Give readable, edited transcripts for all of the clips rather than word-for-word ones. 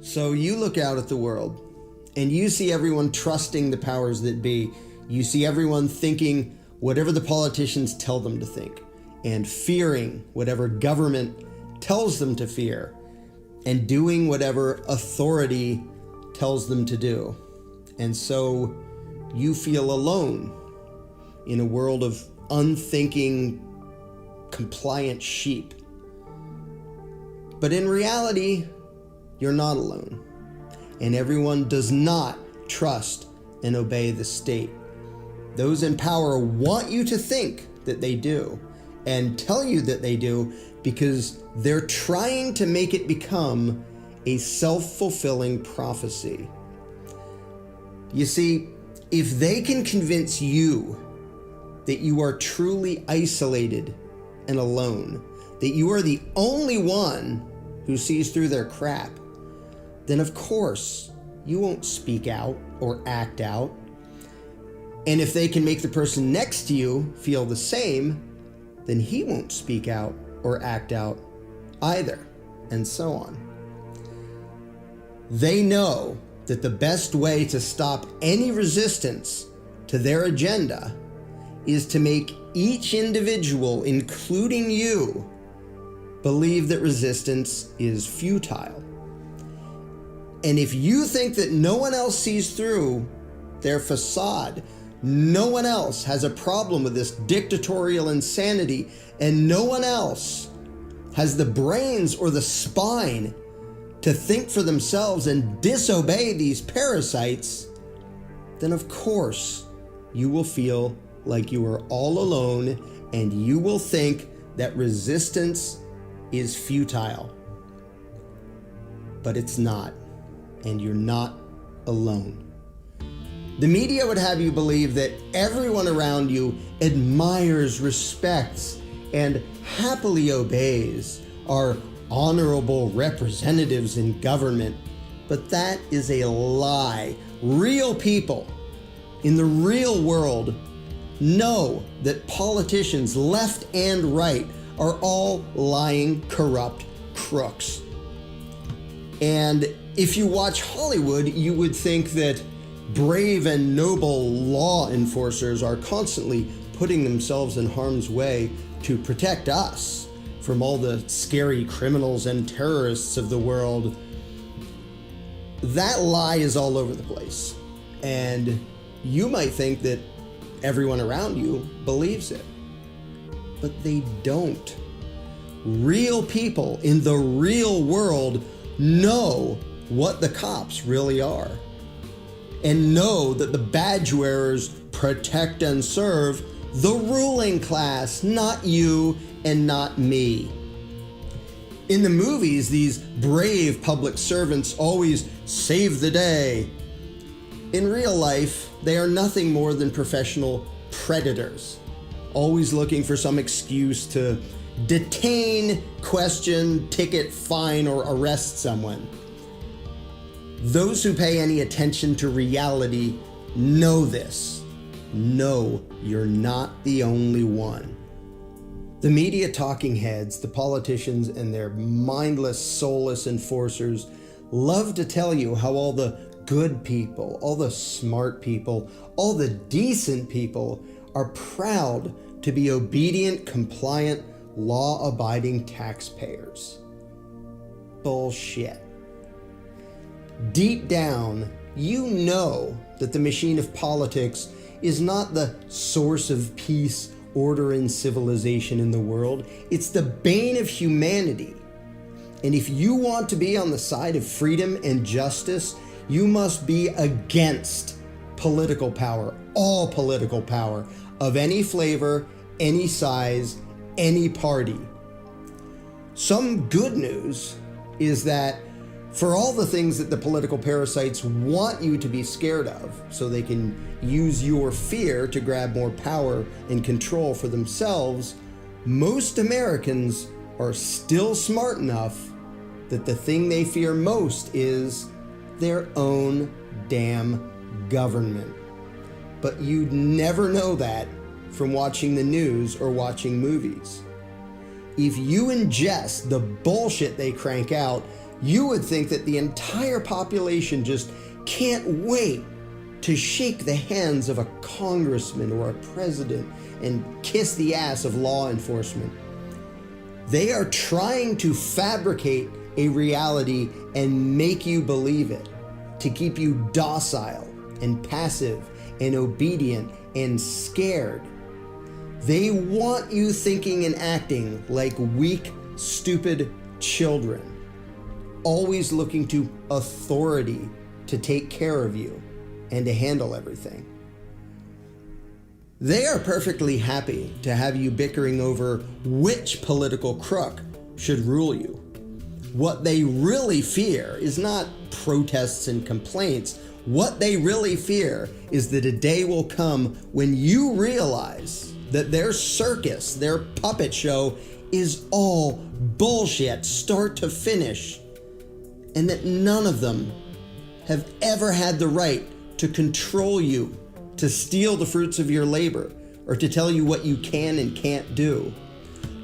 So you look out at the world and you see everyone trusting the powers that be. You see everyone thinking whatever the politicians tell them to think and fearing whatever government tells them to fear and doing whatever authority tells them to do. And so you feel alone in a world of unthinking, compliant sheep. But in reality, you're not alone, and everyone does not trust and obey the state. Those in power want you to think that they do and tell you that they do because they're trying to make it become a self-fulfilling prophecy. You see, if they can convince you that you are truly isolated and alone, that you are the only one who sees through their crap, then of course you won't speak out or act out. And if they can make the person next to you feel the same, then he won't speak out or act out either, and so on. They know that the best way to stop any resistance to their agenda is to make each individual, including you, believe that resistance is futile. And if you think that no one else sees through their facade, no one else has a problem with this dictatorial insanity, and no one else has the brains or the spine to think for themselves and disobey these parasites, then of course you will feel like you are all alone, and you will think that resistance is futile. But it's not, and you're not alone. The media would have you believe that everyone around you admires, respects, and happily obeys our honorable representatives in government. But that is a lie. Real people in the real world know that politicians, left and right, are all lying, corrupt crooks. And if you watch Hollywood, you would think that brave and noble law enforcers are constantly putting themselves in harm's way to protect us from all the scary criminals and terrorists of the world. That lie is all over the place. And you might think that everyone around you believes it, but they don't. Real people in the real world know what the cops really are, and know that the badge wearers protect and serve the ruling class, not you and not me. In the movies, these brave public servants always save the day. In real life, they are nothing more than professional predators, always looking for some excuse to detain, question, ticket, fine, or arrest someone. Those who pay any attention to reality know this. No, you're not the only one. The media talking heads, the politicians, and their mindless, soulless enforcers love to tell you how all the good people, all the smart people, all the decent people are proud to be obedient, compliant, law-abiding taxpayers. Bullshit. Deep down, you know that the machine of politics is not the source of peace, order, and civilization in the world. It's the bane of humanity. And if you want to be on the side of freedom and justice, you must be against political power, all political power, of any flavor, any size, any party. Some good news is that for all the things that the political parasites want you to be scared of, so they can use your fear to grab more power and control for themselves, most Americans are still smart enough that the thing they fear most is their own damn government. But you'd never know that from watching the news or watching movies. If you ingest the bullshit they crank out, you would think that the entire population just can't wait to shake the hands of a congressman or a president and kiss the ass of law enforcement. They are trying to fabricate a reality and make you believe it, to keep you docile and passive and obedient and scared. They want you thinking and acting like weak, stupid children, always looking to authority to take care of you and to handle everything. They are perfectly happy to have you bickering over which political crook should rule you. What they really fear is not protests and complaints. What they really fear is that a day will come when you realize that their circus, their puppet show, is all bullshit, start to finish, and that none of them have ever had the right to control you, to steal the fruits of your labor, or to tell you what you can and can't do.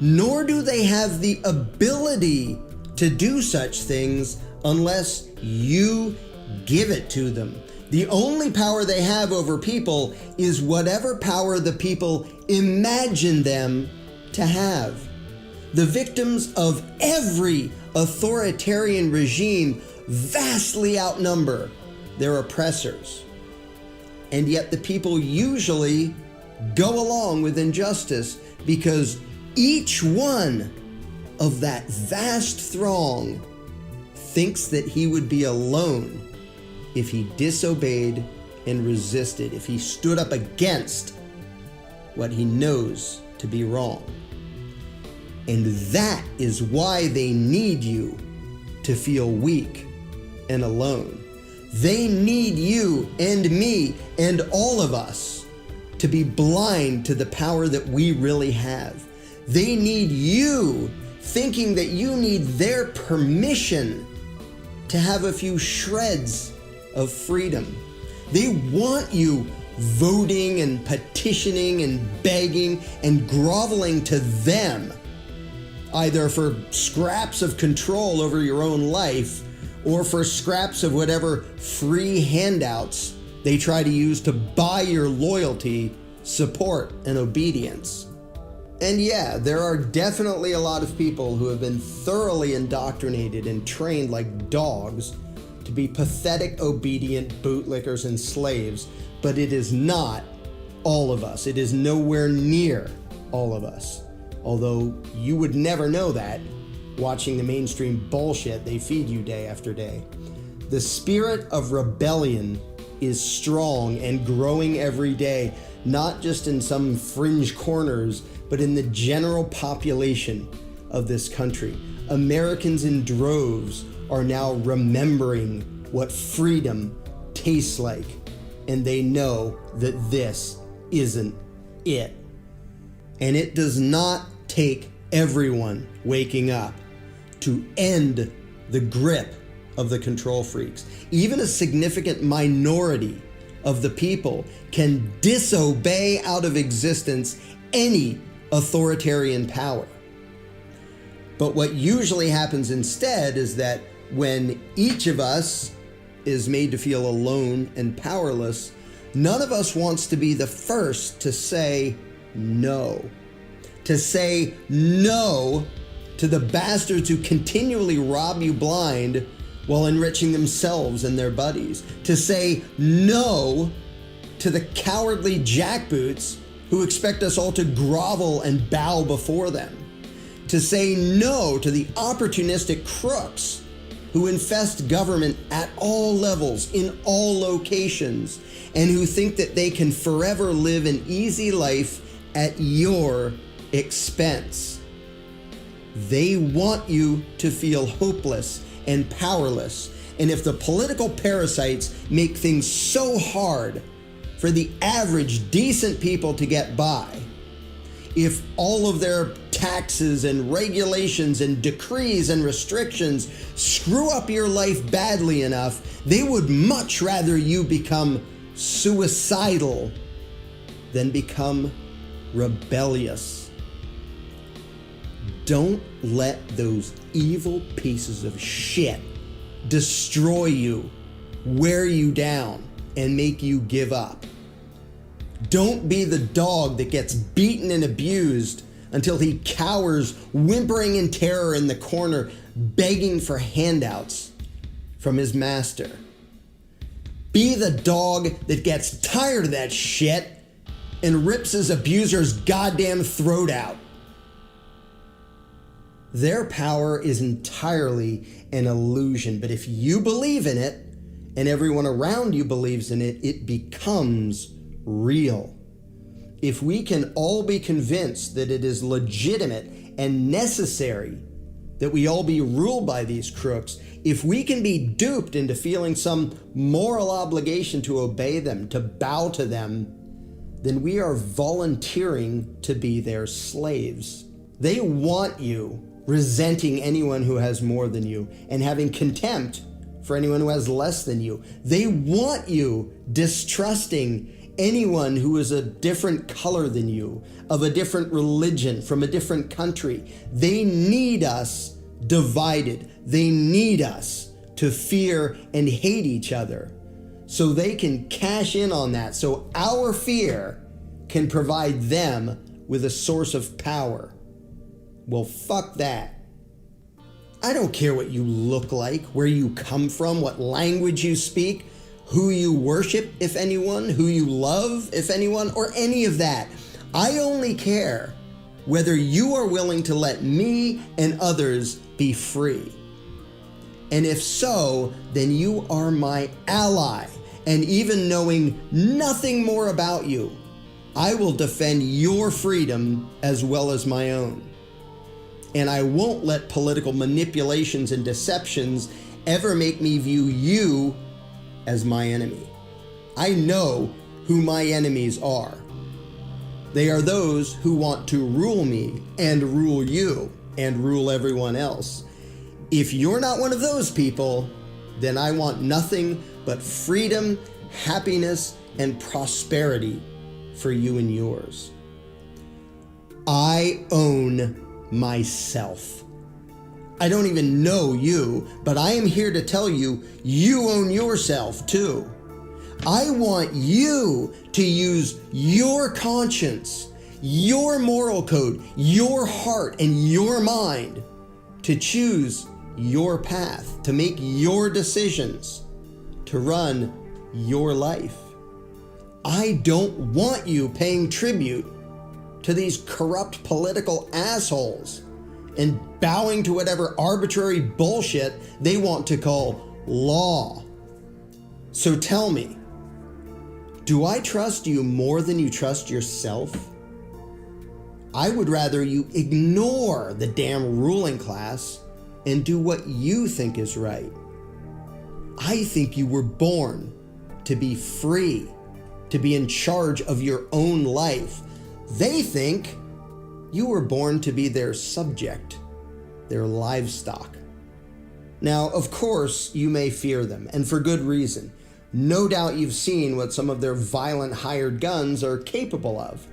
Nor do they have the ability to do such things unless you give it to them. The only power they have over people is whatever power the people imagine them to have. The victims of every authoritarian regime vastly outnumber their oppressors. And yet the people usually go along with injustice because each one of that vast throng thinks that he would be alone if he disobeyed and resisted, if he stood up against what he knows to be wrong. And that is why they need you to feel weak and alone. They need you and me and all of us to be blind to the power that we really have. They need you thinking that you need their permission to have a few shreds of freedom. They want you voting and petitioning and begging and groveling to them, either for scraps of control over your own life or for scraps of whatever free handouts they try to use to buy your loyalty, support, and obedience. And yeah, there are definitely a lot of people who have been thoroughly indoctrinated and trained like dogs to be pathetic, obedient bootlickers and slaves, but it is not all of us. It is nowhere near all of us. Although you would never know that watching the mainstream bullshit they feed you day after day. The spirit of rebellion is strong and growing every day, not just in some fringe corners, but in the general population of this country. Americans in droves are now remembering what freedom tastes like, and they know that this isn't it. And it does not take everyone waking up to end the grip of the control freaks. Even a significant minority of the people can disobey out of existence any authoritarian power. But what usually happens instead is that when each of us is made to feel alone and powerless, none of us wants to be the first to say no. To say no to the bastards who continually rob you blind while enriching themselves and their buddies. To say no to the cowardly jackboots who expect us all to grovel and bow before them. To say no to the opportunistic crooks who infest government at all levels, in all locations, and who think that they can forever live an easy life at your expense. They want you to feel hopeless and powerless. And if the political parasites make things so hard for the average decent people to get by, if all of their taxes and regulations and decrees and restrictions screw up your life badly enough, they would much rather you become suicidal than become rebellious. Don't let those evil pieces of shit destroy you, wear you down, and make you give up. Don't be the dog that gets beaten and abused until he cowers, whimpering in terror in the corner, begging for handouts from his master. Be the dog that gets tired of that shit and rips his abuser's goddamn throat out. Their power is entirely an illusion, but if you believe in it and everyone around you believes in it, it becomes real. If we can all be convinced that it is legitimate and necessary that we all be ruled by these crooks, if we can be duped into feeling some moral obligation to obey them, to bow to them, then we are volunteering to be their slaves. They want you resenting anyone who has more than you and having contempt for anyone who has less than you. They want you distrusting anyone who is a different color than you, of a different religion, from a different country. They need us divided. They need us to fear and hate each other so they can cash in on that, so our fear can provide them with a source of power. Well, fuck that. I don't care what you look like, where you come from, what language you speak, who you worship, if anyone, who you love, if anyone, or any of that. I only care whether you are willing to let me and others be free. And if so, then you are my ally. And even knowing nothing more about you, I will defend your freedom as well as my own. And I won't let political manipulations and deceptions ever make me view you as my enemy. I know who my enemies are. They are those who want to rule me and rule you and rule everyone else. If you're not one of those people, then I want nothing but freedom, happiness, and prosperity for you and yours. I own myself. I don't even know you, but I am here to tell you, you own yourself too. I want you to use your conscience, your moral code, your heart, and your mind to choose your path, to make your decisions, to run your life. I don't want you paying tribute to these corrupt political assholes and bowing to whatever arbitrary bullshit they want to call law. So tell me, do I trust you more than you trust yourself? I would rather you ignore the damn ruling class and do what you think is right. I think you were born to be free, to be in charge of your own life. They think you were born to be their subject, their livestock. Now, of course, you may fear them, and for good reason. No doubt you've seen what some of their violent hired guns are capable of.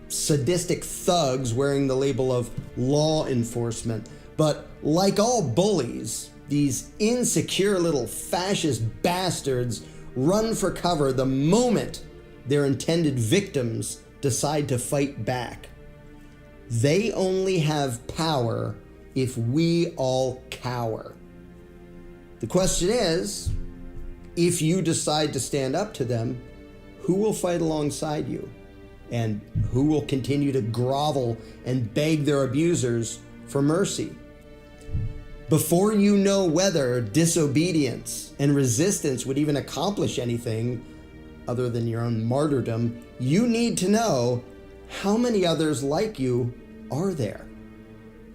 Sadistic thugs wearing the label of law enforcement. But like all bullies, these insecure little fascist bastards run for cover the moment their intended victims decide to fight back. They only have power if we all cower. The question is, if you decide to stand up to them, who will fight alongside you? And who will continue to grovel and beg their abusers for mercy? Before you know whether disobedience and resistance would even accomplish anything other than your own martyrdom, you need to know how many others like you are there.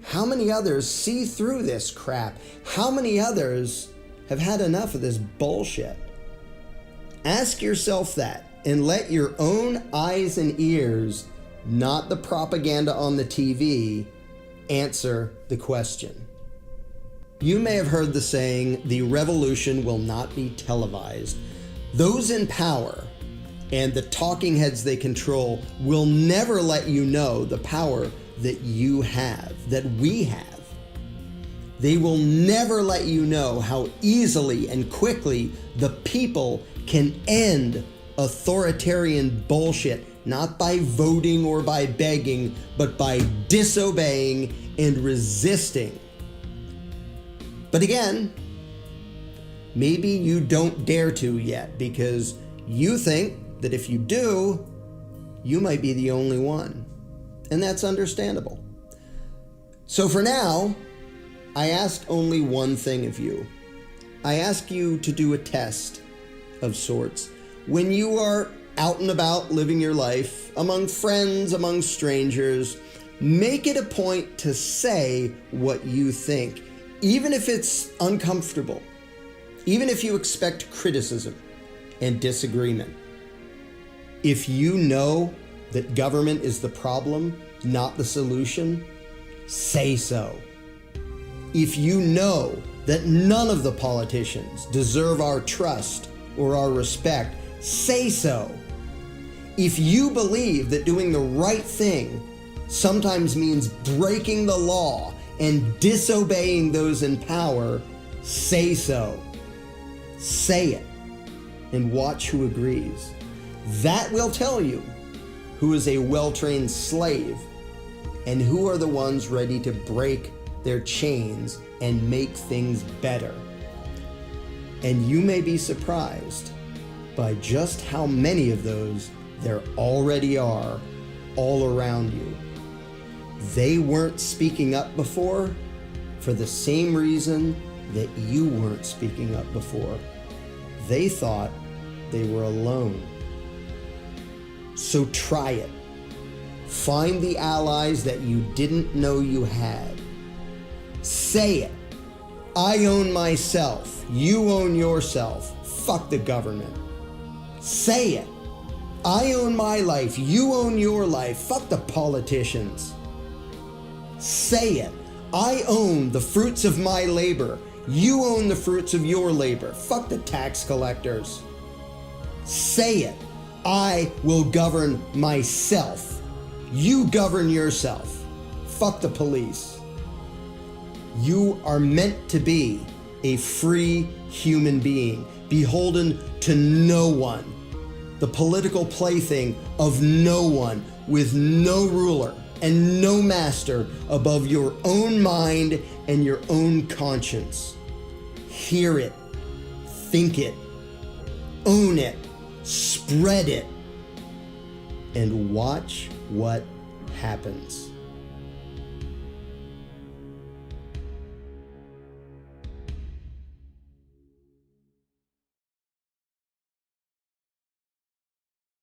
How many others see through this crap? How many others have had enough of this bullshit? Ask yourself that and let your own eyes and ears, not the propaganda on the TV, answer the question. You may have heard the saying, the revolution will not be televised. Those in power and the talking heads they control will never let you know the power that you have. that we have. They will never let you know how easily and quickly the people can end authoritarian bullshit, not by voting or by begging, but by disobeying and resisting. But again, maybe you don't dare to yet because you think that if you do, you might be the only one. And that's understandable. So for now, I ask only one thing of you. I ask you to do a test of sorts. When you are out and about living your life, among friends, among strangers, make it a point to say what you think, even if it's uncomfortable, even if you expect criticism and disagreement. If you know that government is the problem, not the solution, say so. If you know that none of the politicians deserve our trust or our respect, say so. If you believe that doing the right thing sometimes means breaking the law and disobeying those in power, say so. Say it and watch who agrees. That will tell you who is a well-trained slave and who are the ones ready to break their chains and make things better. And you may be surprised by just how many of those there already are all around you. They weren't speaking up before for the same reason that you weren't speaking up before. They thought they were alone. So try it. Find the allies that you didn't know you had. Say it. I own myself. You own yourself. Fuck the government. Say it. I own my life. You own your life. Fuck the politicians. Say it. I own the fruits of my labor. You own the fruits of your labor. Fuck the tax collectors. Say it. I will govern myself. You govern yourself. Fuck the police. You are meant to be a free human being, beholden to no one, the political plaything of no one, with no ruler and no master above your own mind and your own conscience. Hear it, think it, own it, spread it, and watch what happens.